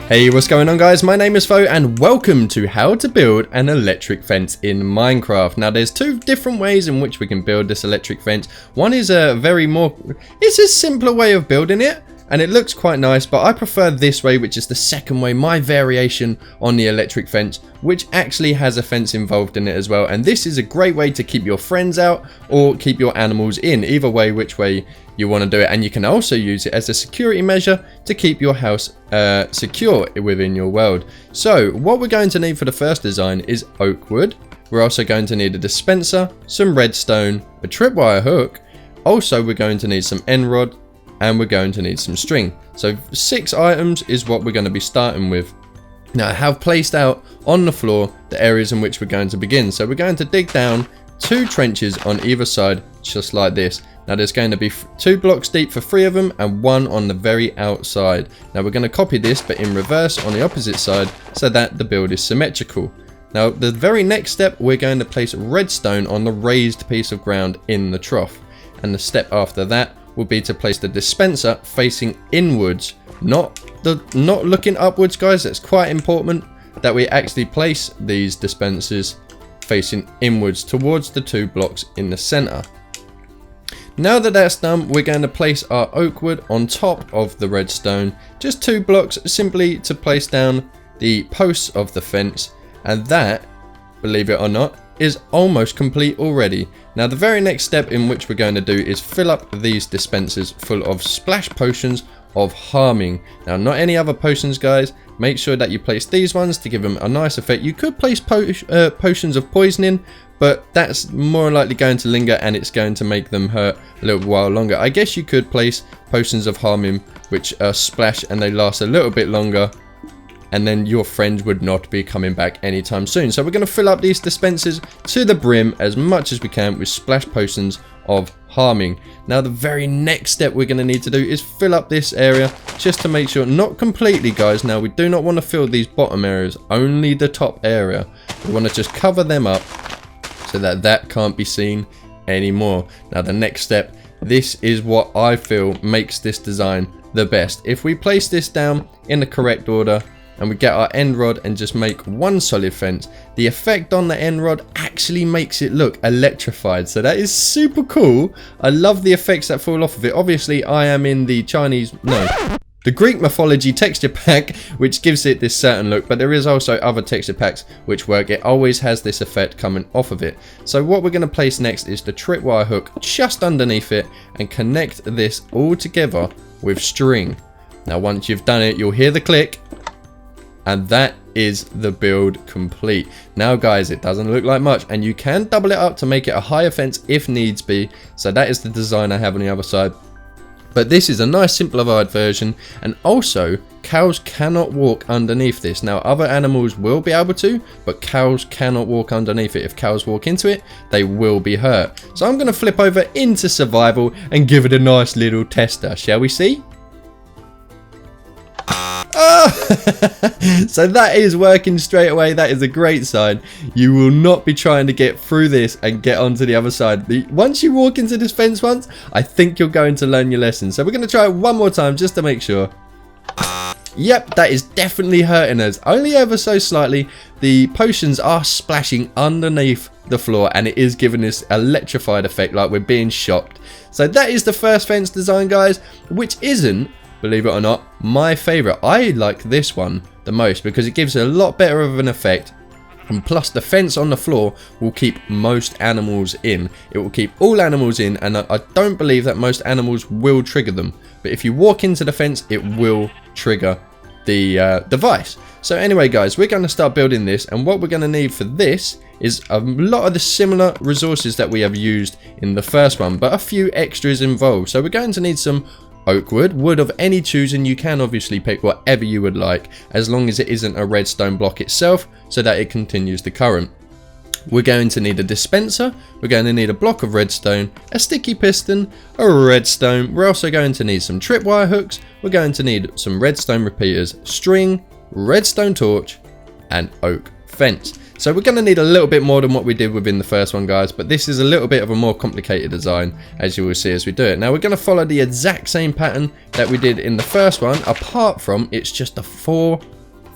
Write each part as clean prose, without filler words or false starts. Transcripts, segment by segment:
Hey, what's going on guys? My name is Fo and welcome to how to build an electric fence in Minecraft. Now there's two different ways in which we can build this electric fence. One is it's a simpler way of building it and it looks quite nice, but I prefer this way, which is the second way, my variation on the electric fence, which actually has a fence involved in it as well. And this is a great way to keep your friends out or keep your animals in, either way, which way you want to do it. And you can also use it as a security measure to keep your house secure within your world. So what we're going to need for the first design is oak wood. We're also going to need a dispenser, some redstone, a tripwire hook. Also we're going to need some end rod, and we're going to need some string. So 6 items is what we're going to be starting with. Now I have placed out on the floor the areas in which we're going to begin. So we're going to dig down 2 trenches on either side, just like this. Now there's going to be 2 blocks deep for 3 of them and 1 on the very outside. Now we're going to copy this but in reverse on the opposite side so that the build is symmetrical. Now the very next step, we're going to place redstone on the raised piece of ground in the trough. And the step after that will be to place the dispenser facing inwards, not looking upwards, guys. That's quite important that we actually place these dispensers facing inwards towards the 2 blocks in the center. Now that that's done, we're going to place our oak wood on top of the redstone, just 2 blocks simply to place down the posts of the fence, and that, believe it or not, is almost complete already. Now the very next step in which we're going to do is fill up these dispensers full of splash potions of harming. Now not any other potions, guys. Make sure that you place these ones to give them a nice effect. You could place potions of poisoning, but that's more likely going to linger and it's going to make them hurt a little while longer. I guess you could place potions of harming which are splash and they last a little bit longer, and then your friend would not be coming back anytime soon. So we're going to fill up these dispensers to the brim as much as we can with splash potions of harming. Now the very next step we're going to need to do is fill up this area just to make sure, not completely, guys. Now we do not want to fill these bottom areas, only the top area. We want to just cover them up so that that can't be seen anymore. Now the next step, this is what I feel makes this design the best. If we place this down in the correct order and we get our end rod and just make one solid fence, the effect on the end rod actually makes it look electrified. So that is super cool. I love the effects that fall off of it. Obviously I am in the the Greek mythology texture pack, which gives it this certain look, but there is also other texture packs which work. It always has this effect coming off of it. So what we're going to place next is the tripwire hook just underneath it and connect this all together with string. Now once you've done it, you'll hear the click, and that is the build complete. Now guys, it doesn't look like much and you can double it up to make it a higher fence if needs be. So that is the design I have on the other side. But this is a nice simplified version, and also cows cannot walk underneath this. Now other animals will be able to, but cows cannot walk underneath it. If cows walk into it, they will be hurt. So I'm going to flip over into survival and give it a nice little tester. Shall we see? So that is working straight away. That is a great sign. You will not be trying to get through this and get onto the other side. Once you walk into this fence once, I think you're going to learn your lesson. So we're going to try it one more time just to make sure. Yep, that is definitely hurting us, only ever so slightly. The potions are splashing underneath the floor and it is giving this electrified effect like we're being shocked. So that is the first fence design, guys, which isn't, believe it or not, my favorite. I like this one the most because it gives a lot better of an effect, and plus the fence on the floor will keep most animals in. It will keep all animals in, and I don't believe that most animals will trigger them, but if you walk into the fence it will trigger the device. So anyway guys, we're going to start building this, and what we're going to need for this is a lot of the similar resources that we have used in the first one, but a few extras involved. So we're going to need some oak wood, wood of any choosing. You can obviously pick whatever you would like, as long as it isn't a redstone block itself, so that it continues the current. We're going to need a dispenser, we're going to need a block of redstone, a sticky piston, a redstone. We're also going to need some tripwire hooks, we're going to need some redstone repeaters, string, redstone torch, and oak fence. So we're going to need a little bit more than what we did within the first one, guys, but this is a little bit of a more complicated design, as you will see as we do it. Now we're going to follow the exact same pattern that we did in the first one, apart from it's just a 4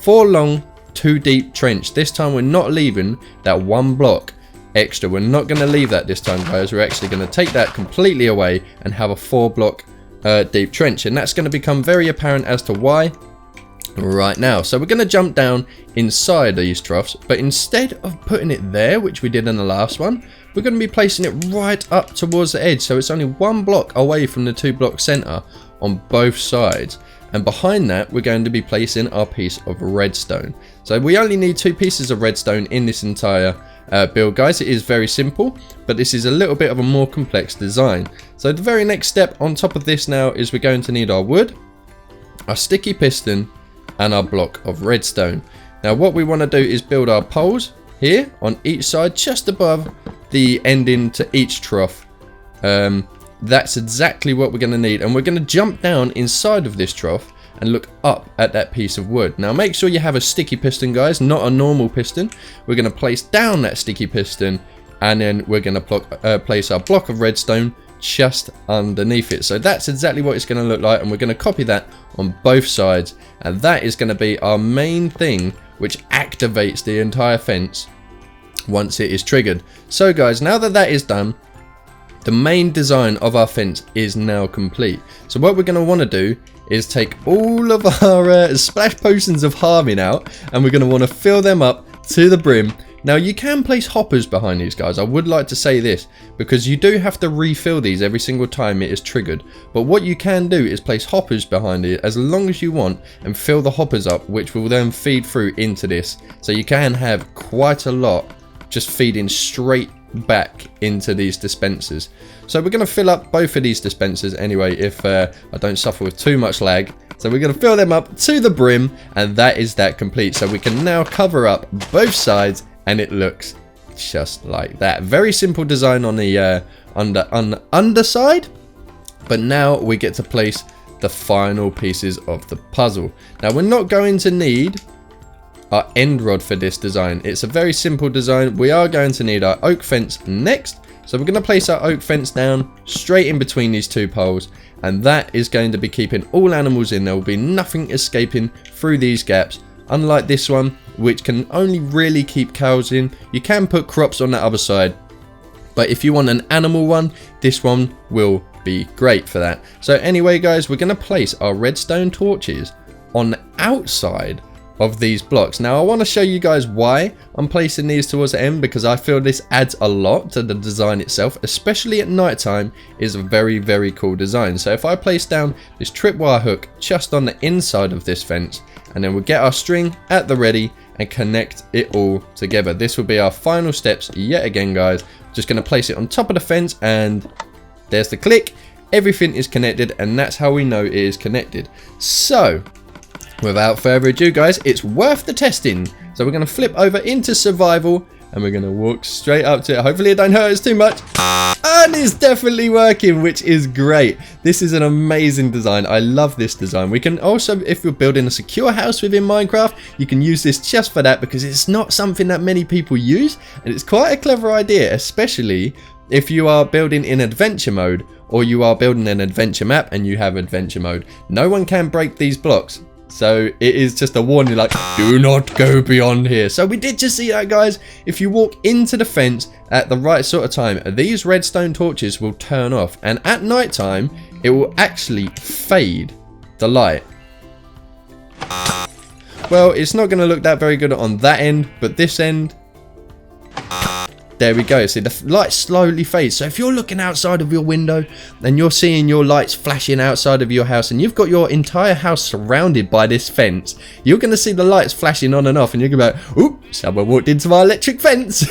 4 long, 2 deep trench. This time we're not leaving that 1 block extra. We're not going to leave that this time, guys. We're actually going to take that completely away and have a 4 block deep trench, and that's going to become very apparent as to why right now. So we're going to jump down inside these troughs, but instead of putting it there, which we did in the last one, we're going to be placing it right up towards the edge, so it's only 1 block away from the 2 block center on both sides. And behind that, we're going to be placing our piece of redstone. So we only need 2 pieces of redstone in this entire build, guys. It is very simple, but this is a little bit of a more complex design. So the very next step on top of this now is we're going to need our wood, our sticky piston, and our block of redstone. Now what we want to do is build our poles here on each side, just above the ending to each trough. That's exactly what we're going to need, and we're going to jump down inside of this trough and look up at that piece of wood. Now make sure you have a sticky piston, guys, not a normal piston. We're going to place down that sticky piston, and then we're going to place our block of redstone just underneath it. So that's exactly what it's going to look like, and we're going to copy that on both sides, and that is going to be our main thing which activates the entire fence once it is triggered. So guys, now that that is done, the main design of our fence is now complete. So what we're going to want to do is take all of our splash potions of harming out, and we're going to want to fill them up to the brim. Now you can place hoppers behind these, guys. I would like to say this, because you do have to refill these every single time it is triggered. But what you can do is place hoppers behind it as long as you want, and fill the hoppers up, which will then feed through into this. So you can have quite a lot just feeding straight back into these dispensers. So we're going to fill up both of these dispensers anyway, if I don't suffer with too much lag. So we're going to fill them up to the brim, and that is that complete. So we can now cover up both sides, and it looks just like that. Very simple design on the underside, but now we get to place the final pieces of the puzzle. Now we're not going to need our end rod for this design. It's a very simple design. We are going to need our oak fence next. So we're going to place our oak fence down straight in between these 2 poles, and that is going to be keeping all animals in. There will be nothing escaping through these gaps, unlike this one, which can only really keep cows in. You can put crops on that other side, but if you want an animal one, this one will be great for that. So anyway, guys, we're going to place our redstone torches on the outside of these blocks. Now I want to show you guys why I'm placing these towards the end, because I feel this adds a lot to the design itself, especially at night time. Is a very, very cool design. So if I place down this tripwire hook just on the inside of this fence, and then we'll get our string at the ready and connect it all together. This will be our final steps yet again, guys. Just going to place it on top of the fence, and there's the click. Everything is connected, and that's how we know it is connected. So without further ado, guys, it's worth the testing. So we're going to flip over into survival, and we're going to walk straight up to it. Hopefully it don't hurt us too much. And it's definitely working, which is great. This is an amazing design. I love this design. We can also, if you're building a secure house within Minecraft, you can use this just for that, because it's not something that many people use, and it's quite a clever idea, especially if you are building in adventure mode, or you are building an adventure map and you have adventure mode. No one can break these blocks. So it is just a warning, like, do not go beyond here. So we did just see that, guys. If you walk into the fence at the right sort of time, these redstone torches will turn off, and at night time it will actually fade the light. Well, it's not going to look that very good on that end, but this end, there we go. See, the light slowly fades. So if you're looking outside of your window and you're seeing your lights flashing outside of your house, and you've got your entire house surrounded by this fence, you're going to see the lights flashing on and off, and you're going to be like, oop, someone walked into my electric fence.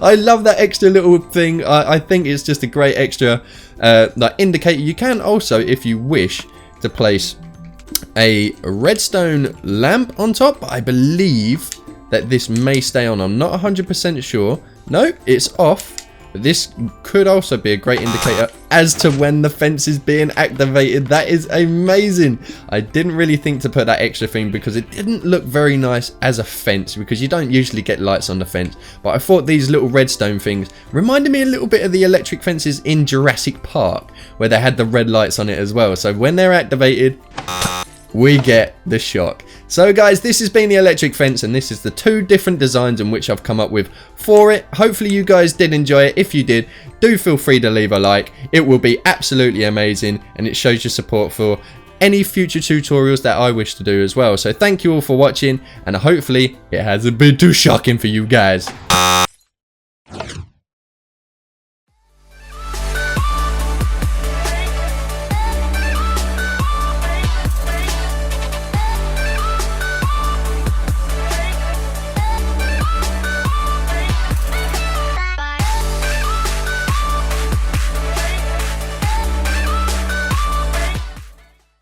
I love that extra little thing. I think it's just a great extra like indicator. You can also, if you wish, to place a redstone lamp on top. I believe that this may stay on. I'm not 100% sure. No, it's off. This could also be a great indicator as to when the fence is being activated. That is amazing. I didn't really think to put that extra thing, because it didn't look very nice as a fence, because you don't usually get lights on the fence. But I thought these little redstone things reminded me a little bit of the electric fences in Jurassic Park, where they had the red lights on it as well. So when they're activated, we get the shock. So guys, this has been the electric fence, and this is the 2 different designs in which I've come up with for it. Hopefully you guys did enjoy it. If you did, do feel free to leave a like. It will be absolutely amazing, and it shows your support for any future tutorials that I wish to do as well. So thank you all for watching, and hopefully it hasn't been too shocking for you guys.